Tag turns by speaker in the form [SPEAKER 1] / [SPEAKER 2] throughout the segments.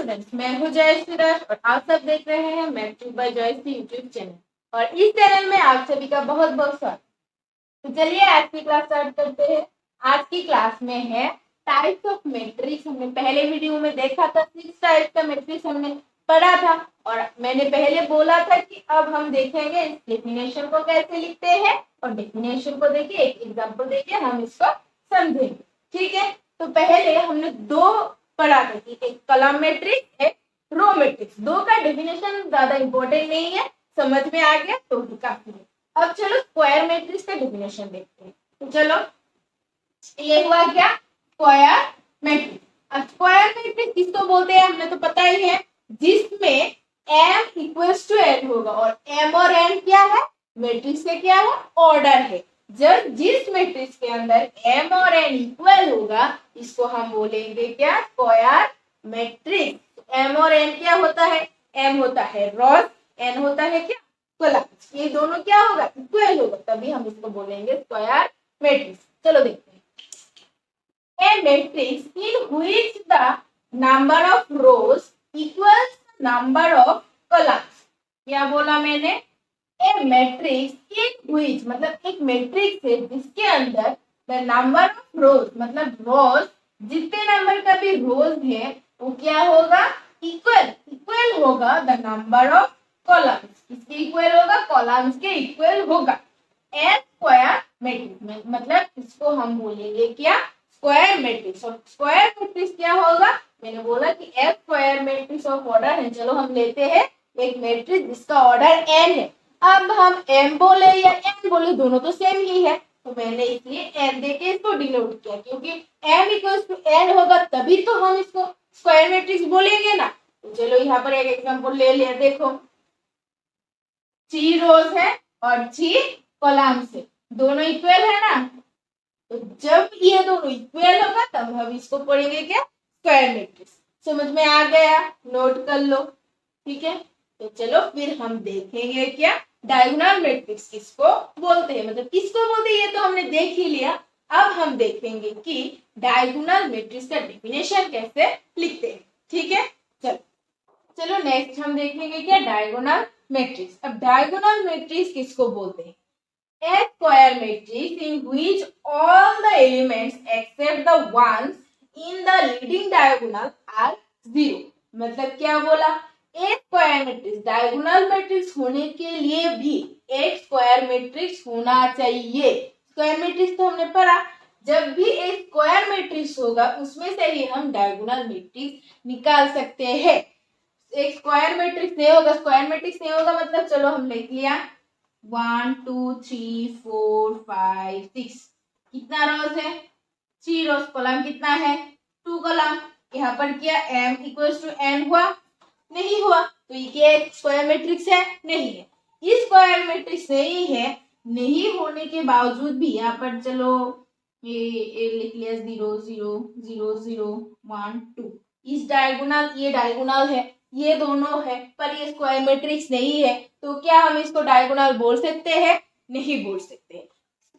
[SPEAKER 1] Students, मैं हूँ जयश्री दास और आप सब देख रहे हैं matric by Jayashree YouTube channel. और इस चैनल में आप सभी का बहुत बहुत स्वागत। तो चलिए आज की क्लास स्टार्ट करते हैं। आज की क्लास में है टाइप्स ऑफ मैट्रिक्स। हमने पहले वीडियो में देखा था 6 टाइप्स का मैट्रिक्स हमने पढ़ा था और मैंने पहले बोला था कि अब हम देखेंगे इस डेफिनेशन को कैसे लिखते हैं और डेफिनेशन को देखिए एक एग्जांपल देके हम इसको समझेंगे। ठीक है, तो पहले हमने दो पढ़ा था कि एक कॉलम मैट्रिक्स एक रो मैट्रिक्स। दो का डेफिनेशन ज्यादा इंपॉर्टेंट नहीं है, समझ में आ गया तो भी काफी है। अब चलो स्क्वायर मैट्रिक्स का डेफिनेशन देखते हैं। तो चलो ये हुआ क्या, स्क्वायर मैट्रिक्स। अब स्क्वायर मैट्रिक्स किसको बोलते हैं हमें तो पता ही है, जिसमें m इक्वल्स टू n होगा और m और n क्या है, मैट्रिक्स के क्या है, ऑर्डर है। जब जिस मैट्रिक्स के अंदर m और n इक्वल होगा इसको हम बोलेंगे क्या, स्क्वायर मैट्रिक्स। m और n क्या होता है, m होता है रोज, n होता है क्या, कॉलम्स। ये दोनों क्या होगा, इक्वल होगा, तभी हम इसको बोलेंगे स्क्वायर मैट्रिक्स। चलो देखते हैं। A matrix in which the number of rows equals number of columns। क्या बोला मैंने, A matrix in which मतलब एक मैट्रिक्स है जिसके अंदर the number of rows मतलब रोज, जितने नंबर का भी रोज है वो क्या होगा, इक्वल होगा द नंबर ऑफ कॉलम्स। किसके इक्वल होगा, कॉलम्स के इक्वल होगा। ए स्क्वायर मैट्रिक्स मतलब इसको हम बोलेंगे क्या, स्क्वायर मैट्रिक्स। और स्क्वायर मैट्रिक्स क्या होगा, मैंने बोला कि F square matrix of order है। चलो हम लेते हैं एक मैट्रिक्स जिसका ऑर्डर n है। अब हम m बोले या n बोले दोनों तो सेम ही है, तो मैंने इसलिए n देके इसको डिनोट किया, क्योंकि m इक्वल्स टू n होगा तभी तो हम इसको स्क्वायर मैट्रिक्स बोलेंगे ना। तो चलो यहाँ पर एक एग्जांपल ले लिया, देखो 3 रोज है और 3 कॉलम्स है, दोनों इक्वल है ना। तो जब ये दोनों इक्वल होगा तब हम इसको पढ़ेंगे क्या, स्क्वायर मैट्रिक्स। समझ में आ गया, नोट कर लो। ठीक है, तो चलो फिर हम देखेंगे क्या, डायगोनल मैट्रिक्स किसको बोलते हैं, मतलब किसको बोलते हैं ये तो हमने देख ही लिया। अब हम देखेंगे कि डायगोनल मैट्रिक्स का डेफिनेशन कैसे लिखते हैं। ठीक है, चलो नेक्स्ट हम देखेंगे क्या, डायगोनल मैट्रिक्स। अब डायगोनल मैट्रिक्स किसको बोलते हैं, A square matrix in which all the elements except the ones in the leading diagonal are zero। मतलब क्या बोला, एक स्क्वायर मैट्रिक्स डायगोनल मैट्रिक्स होने के लिए भी एक स्क्वायर मैट्रिक्स होना चाहिए। स्क्वायर मैट्रिक्स तो हमने पढ़ा, जब भी एक स्क्वायर मैट्रिक्स होगा उसमें से ही हम डायगोनल मैट्रिक्स निकाल सकते हैं। एक स्क्वायर मैट्रिक्स नहीं होगा, स्क्वायर मैट्रिक्स नहीं होगा मतलब चलो हम लिख लिया 1 2 3 4 5 6, कितना रोज है, 3 रोज। कॉलम कितना है, 2 कॉलम। यहाँ पर क्या m इक्वल्स टू n हुआ, नहीं हुआ, तो ये क्या एक स्क्वायर मैट्रिक्स है, नहीं है। इस स्क्वायर मैट्रिक्स नहीं है, नहीं होने के बावजूद भी यहाँ पर चलो ये लिख लिया 0 0 0 0 1 2। इस डायगोनल, ये डायगोनल है, ये दोनों है, पर ये स्क्वायर मैट्रिक्स नहीं है, तो क्या हम इसको डायगोनल बोल सकते हैं, नहीं बोल सकते।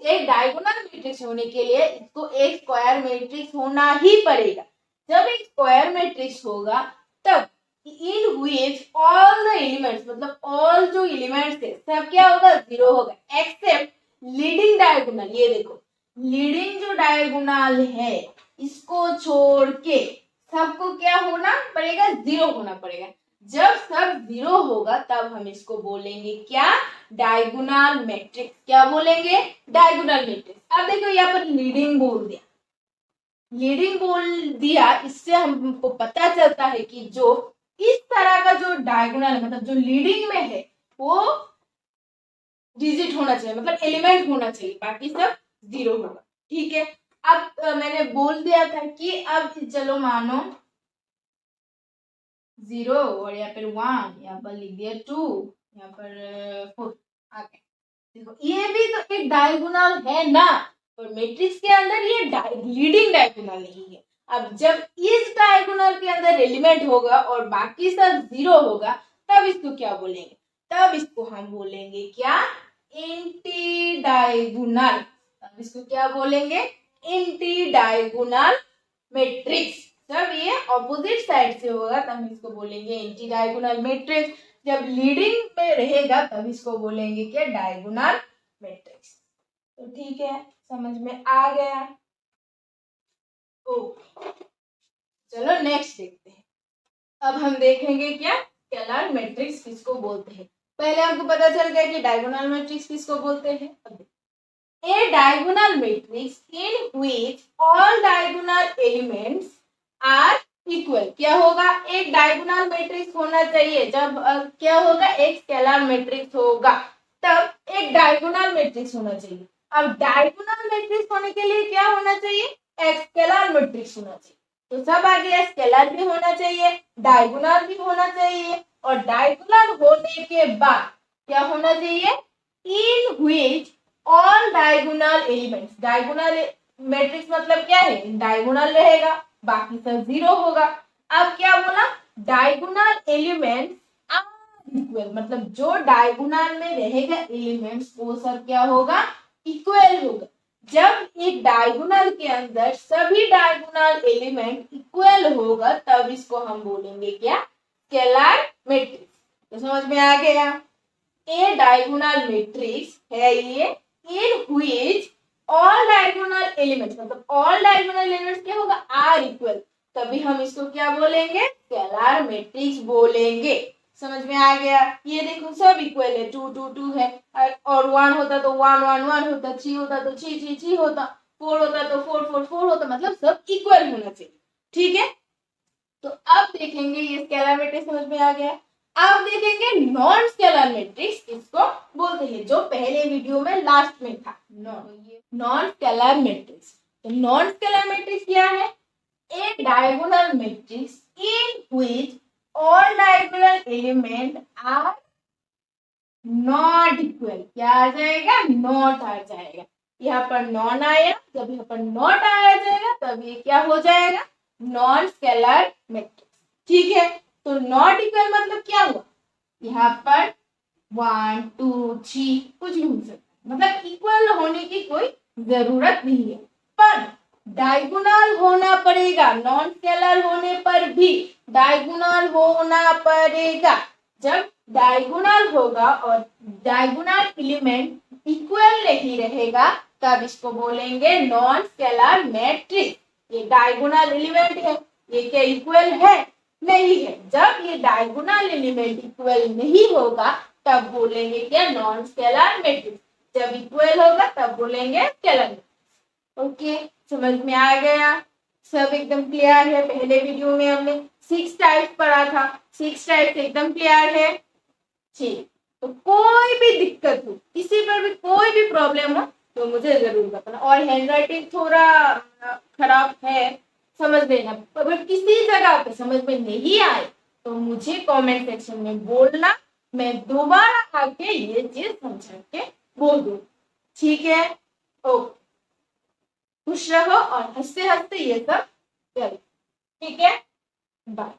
[SPEAKER 1] एक डायगोनल मैट्रिक्स होने के लिए इसको एक स्क्वायर मैट्रिक्स होना ही पड़ेगा। जब एक स्क्वायर मैट्रिक्स होगा तब इन व्हिच ऑल द एलिमेंट्स मतलब ऑल जो एलिमेंट्स है सब क्या होगा, 0 होगा, एक्सेप्ट लीडिंग डायगोनल। ये देखो लीडिंग जो डायगोनल है इसको छोड़ के सबको क्या होना पड़ेगा, 0 होना पड़ेगा। जब सब 0 होगा तब हम इसको बोलेंगे क्या, डायगोनल मैट्रिक्स। क्या बोलेंगे, डायगोनल मैट्रिक्स। अब देखो यहाँ पर लीडिंग बोल दिया, लीडिंग बोल दिया, इससे हमको पता चलता है कि जो इस तरह का जो डायगोनल मतलब जो लीडिंग में है वो डिजिट होना चाहिए, मतलब एलिमेंट होना चाहिए, बाकी सब 0 होगा। ठीक है, अब मैंने बोल दिया था कि अब चलो मानो 0 और यहाँ पर 1, यहाँ पर लिख दिया 2, यहाँ पर 4 आ गया। देखो ये भी तो एक डायगोनल है ना, और मैट्रिक्स के अंदर ये लीडिंग डायगोनल नहीं है। अब जब इस डायगोनल के अंदर एलिमेंट होगा और बाकी सब 0 होगा तब इसको क्या बोलेंगे, तब इसको हम बोलेंगे क्या, एंटी डायगोनल। अब इसको क्या बोलेंगे, एंटी डायगोनल मैट्रिक्स। जब ये ऑपोजिट साइड से होगा तब इसको बोलेंगे एंटी डायगोनल मैट्रिक्स, जब लीडिंग में रहेगा तब इसको बोलेंगे क्या, डायगोनल मैट्रिक्स। तो ठीक है, समझ में आ गया। ओके, चलो नेक्स्ट देखते हैं। अब हम देखेंगे क्या, स्केलर मैट्रिक्स किसको बोलते हैं। पहले हमको पता चल गया कि डायगोनल मैट्रिक्स किसको बोलते हैं। अब a diagonal matrix in which all diagonal elements are equal. क्या होगा, एक डायगोनल मैट्रिक्स होना चाहिए। जब क्या होगा, एक स्केलर मैट्रिक्स होगा तब एक डायगोनल मैट्रिक्स होना चाहिए। अब डायगोनल मैट्रिक्स होने के लिए क्या होना चाहिए, एक स्केलर मैट्रिक्स होना चाहिए। तो सब आ गया, स्केलर भी होना चाहिए, डायगोनल भी होना चाहिए, और डायगोनल होने के बाद क्या होना चाहिए, इन which all diagonal elements. Diagonal matrix मतलब क्या है, डायगोनल रहेगा, बाकी सब जीरो होगा। अब क्या बोला, डायगोनल एलिमेंट्स आर इक्वल, मतलब जो डायगोनल में रहेगा एलिमेंट्स वो सब क्या होगा, इक्वल होगा। जब एक डायगोनल के अंदर सभी डायगोनल एलिमेंट इक्वल होगा तब इसको हम बोलेंगे क्या, स्केलर मैट्रिक्स। तो समझ में आ गया, ए डायगोनल मैट्रिक्स है ये इन व्हिच ऑल डायगोनल एलिमेंट्स, मतलब ऑल डायगोनल एलिमेंट्स क्या होगा, आर इक्वल, तभी हम इसको क्या बोलेंगे, स्केलर मैट्रिक्स बोलेंगे। समझ में आ गया, ये देखो सब इक्वल है, 2 2 2 है, और 1 होता तो 1 1 1 होता, 3 होता तो 3 3 3 होता, 4 होता तो 4 4 4 होता, मतलब सब इक्वल होना चाहिए। ठीक है, तो अब देखेंगे, ये स्केलर मैट्रिक्स समझ में आ गया। अब देखेंगे नॉन स्केलर मैट्रिक्स किसको बोलते हैं, जो पहले वीडियो में लास्ट में था, नॉन स्केलर मैट्रिक्स। तो नॉन स्केलर मैट्रिक्स क्या है, a diagonal matrix in which all diagonal element are not equal. क्या आ जाएगा, नॉट आ जाएगा। यहाँ पर नॉन आया, जब यहाँ पर नॉट आया जाएगा तब ये क्या हो जाएगा, नॉन स्केलर मैट्रिक्स। ठीक है, तो नॉट इक्वल मतलब क्या हुआ, यहाँ पर 1 2 3 कुछ भी हो सकता है, मतलब इक्वल होने की कोई जरूरत नहीं है, पर डायगोनल होना पड़ेगा। नॉन स्केलर होने पर भी डायगोनल होना पड़ेगा। जब डायगोनल होगा और डायगोनल एलिमेंट इक्वल नहीं रहेगा तब इसको बोलेंगे नॉन स्केलर मैट्रिक्स। ये डायगोनल एलिमेंट है, ये क्या इक्वल है, नहीं है। जब ये डायगोनल एलिमेंट इक्वल नहीं होगा तब बोलेंगे क्या, नॉन स्केलर मैट्रिक्स। जब इक्वल होगा तब बोलेंगे स्केलर। ओके, समझ में आ गया, सब एकदम क्लियर है। पहले वीडियो में हमने 6 टाइप पढ़ा था, 6 टाइप एकदम क्लियर है। ठीक, तो कोई भी दिक्कत हो, किसी पर भी कोई भी प्रॉब्लम हो तो मुझे जरूर बताना। और हैंडराइटिंग थोड़ा खराब है, समझ लेना। अगर किसी जगह पे समझ में नहीं आए तो मुझे कमेंट सेक्शन में बोलना, मैं दोबारा आके ये चीज समझा के बोल दूँ। ठीक है, ओके, खुश रहो और हंसते हंसते ये सब करो। ठीक है, बाय।